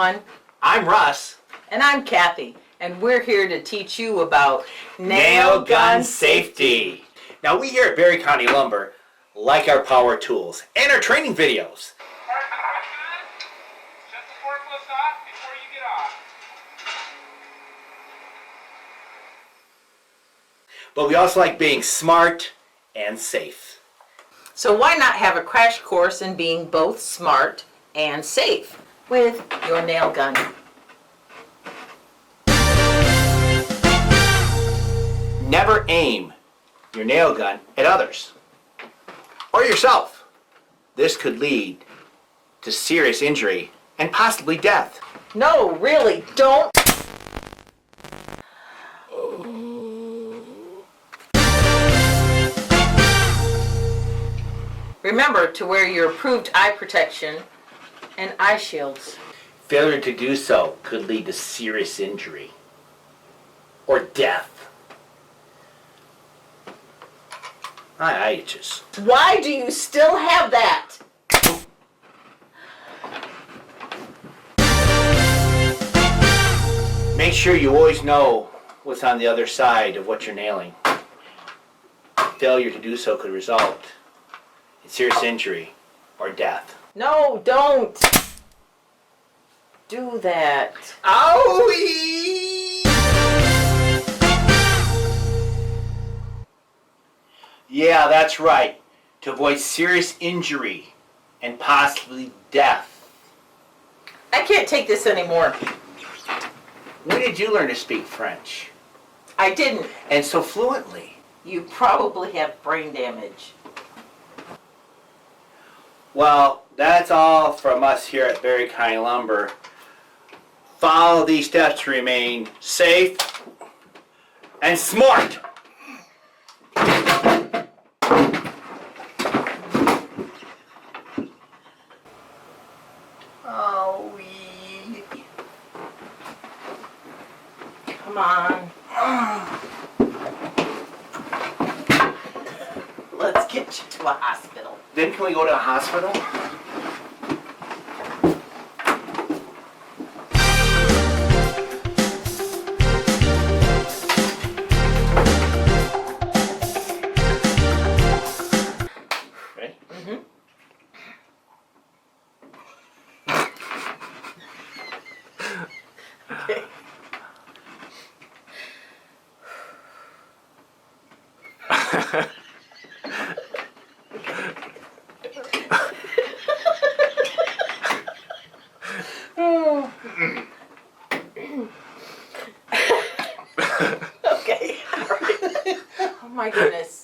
everyone. I'm Russ. And I'm Kathy. And we're here to teach you about Nail gun safety. Now we here at Berry County Lumber like our power tools and our training videos. Shut the forklift off before you get off. But we also like being smart and safe. So why not have a crash course in being both smart and safe with your nail gun? Never aim your nail gun at others or yourself. This could lead to serious injury and possibly death. No, really, don't. Remember to wear your approved eye protection and eye shields. Failure to do so could lead to serious injury or death. My eye itches. Why do you still have that? Make sure you always know what's on the other side of what you're nailing. Failure to do so could result in serious injury or death. No, don't do that. Owie! Yeah, that's right. To avoid serious injury and possibly death. I can't take this anymore. When did you learn to speak French? I didn't. And so fluently? You probably have brain damage. Well, that's all from us here at Berry County Lumber. Follow these steps to remain safe and smart. Oh, come on. Let's get you to a hospital. Then can we go to a hospital? Ready? Mm-hmm. Okay. Okay. All right. Oh my goodness.